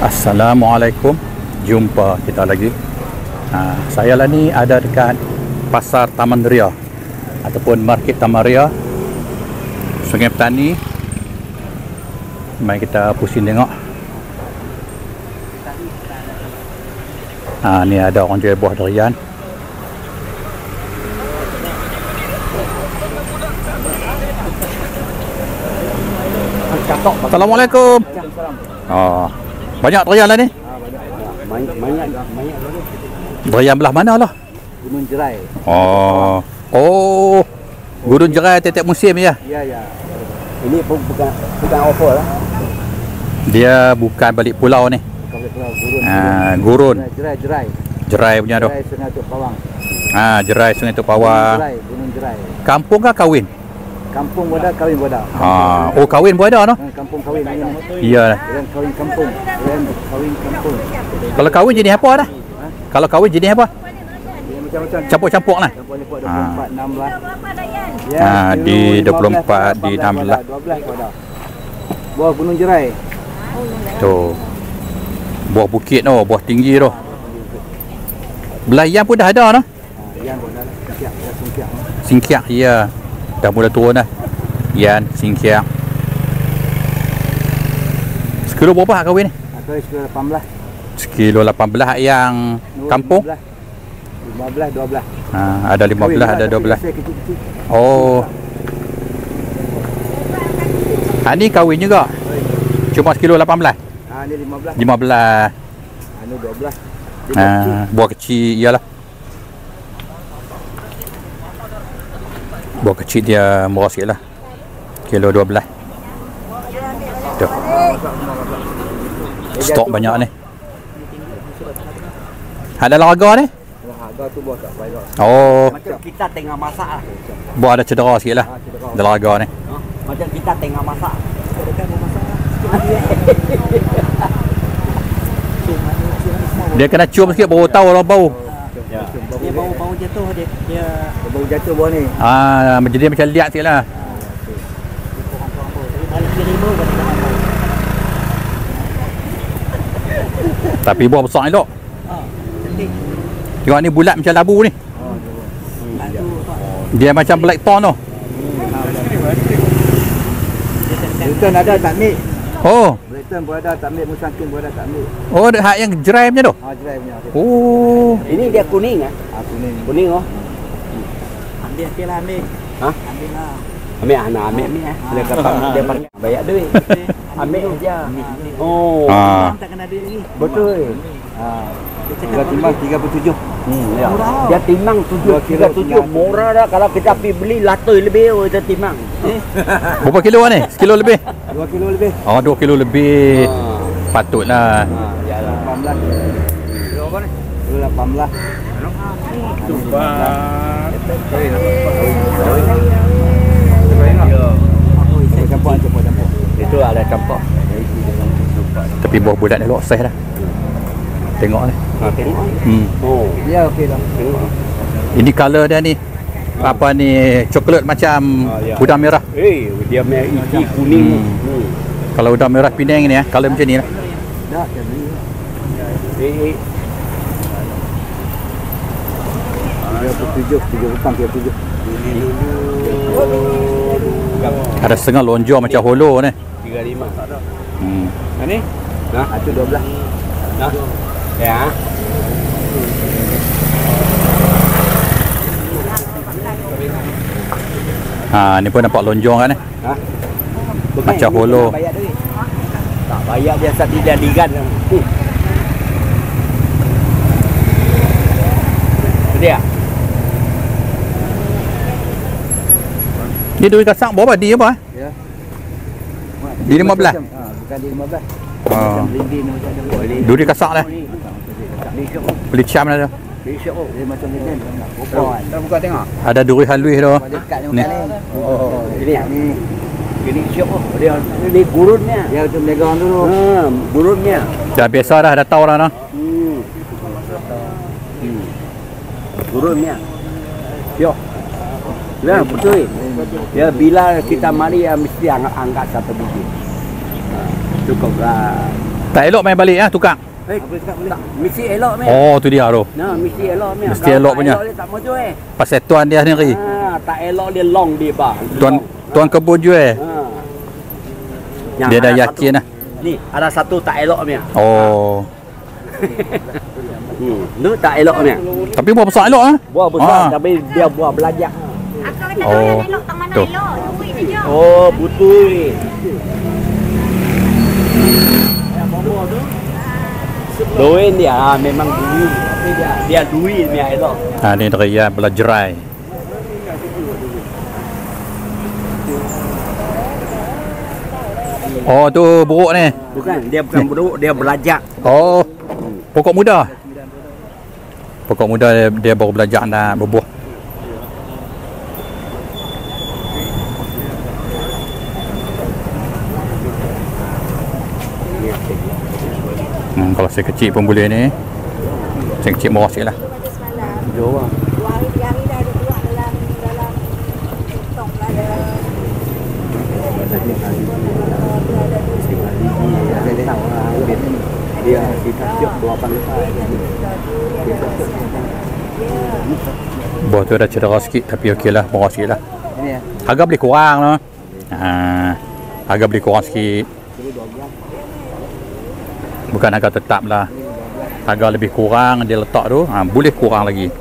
Assalamualaikum, jumpa kita lagi. Saya lah ni ada dekat Pasar Taman Ria ataupun Market Taman Ria, Sungai Petani. Mari kita pusing tengok. Ni ada orang jual buah durian. Assalamualaikum. Banyak durian lah ni? Banyak. Durian belah mana lah? Gunung Jerai. Gunung Jerai tiap-tiap musim ya? Ya. Ini bukan offer lah. Dia bukan balik pulau ni. Bukan balik pulau, gurun. Gurun. Jerai Jerai punya tu. Jerai Sungai Tuk Pawang. Jerai Sungai Tuk Pawang. Gunung Jerai. Kampung kah kahwin? Kampung boda, kahwin boda. Kahwin pun ada no? Kampung kahwin lagi ni. Iya. Dan kahwin kampung. Kalau kahwin jenis apa dah? Kalau kahwin jenis apa? Macam-macam. Campur-campur lah. Campur-campur 24, 16. Di 24, di 16. 12 boda. Buah Gunung Jerai. Tu. Buah bukit tu, buah tinggi tu. Belayang pun dah ada no? Yang boda singkiak. Singkiak, ya. Dah mula turun dah. Yan, singkiak. Sekilo berapa hak kahwin ni? Sekilo 18. Sekilo 18 yang kampung? 15, 12. Ada 15, ada 12. Kecil-kecil. Ni kahwin juga? Cuma sekilo 18? Ni 15. 15. Ni 12. Buah kecil, iyalah. Buah kecil dia murah sikit lah. Kilo 12. Tuh. Stok banyak ni. Ada larga ni? Harga tu buah tak baik. Macam kita tengah masak lah. Buah ada cedera sikit lah. Ada larga ni. Macam kita tengah masak. Dia kena cium sikit baru tahu orang bau. Dia bau jatuh dia. Bau jatuh buah ni. Jadi macam liat sikit lah. Tapi buah besar elok. Tengok ni bulat macam labu ni. Dia macam black thorn tu. Blackton ada tak mik? Blackton pun ada tak mik, Musangking pun ada tak mik. Hak yang jerai punya tu? Jerai punya. Ini dia kuning Kuning Ambil lah ambil. Ambil lah. Ambil Dia kata dia pakai bayar duit. Ambil je. Tak kena duit lagi. Betul. Dia timbang 37. Dia timbang 37. Murah dah kalau kita pergi beli latoi lebih kita timbang. Berapa kilo ni? Sekilo lebih? 2 kilo lebih. 2 kilo lebih. Patutlah. Yalah 18. Kilo apa ni? Kilo 18. Campur. Itu ada campur. Tapi buah bulat ni elok saiz dah. Tengok ni. Tengok. Ya okey dah. Tengok. Ini color dia ni. Apa ni, coklat macam udang merah. Dia merah isi kuning. Kalau udang merah Penang ni color macam ni lah. Dah beli. 37 hutang 37. Ada setengah lonjor macam holo ni. 35. Ini? Itu 12. Ya. Ni pun nampak lonjor kan ni. Macam holo. Tak bayar dia asal dijadikan. Dia. Ni duri kasang berapa? Di apa? Ya. Di 15? Bukan di 15. Macam lindin macam ada. Duri kasang dah. Beli cam dah tu. Dia macam lindin. Kita buka tengok. Ada duri halus tu. Ni. Ini siapa? Dia ni gurunnya. Ya tu megang dulu. Gurunnya. Dah biasa dah tahu dah noh. Gurunnya. Yo. Ya, betul. Ya, bila kita mari ya mesti angkat satu biji. Cukuplah. Tak elok main balik tukang. Tak, mesti elok meh. Oh, tu dia tu. Nah, mesti elok meh. Mesti elok punya. Elok dia tak mau jual. Pasal tuan dia sendiri. Tak elok dia long dia bah. Tuan kebun jual. Dia dah yakin lah. Ni, ada satu tak elok meh. Oh. Tu tak elok meh. Tapi buah besar elok Buah besar tapi dia buah belajak. Akak kata Oh, yang elok tak mana tu. elok. Duit dia je. Oh, betul. Duit dia memang duit. Tapi dia duit ni elok. Ni dia belajarai. Oh, tu buruk ni. Bukan, dia bukan buruk, dia belajak. Oh. Pokok muda. Pokok muda dia baru belajar nak berbuah. Kalau saya kecil pun boleh ni. Saya kecil murah sikit lah. Jauh lah. 2 hari dah ada keluar dalam TikTok lah ada. Dia tahu lah. Dia siap 2 pangsa. Buah tu dah cedera sikit tapi okey lah, murah sikit lah. Ini ya. Harga boleh kurang lah. Harga boleh kurang sikit. Bukan harga tetap lah. Harga lebih kurang dia letak tu, boleh kurang lagi.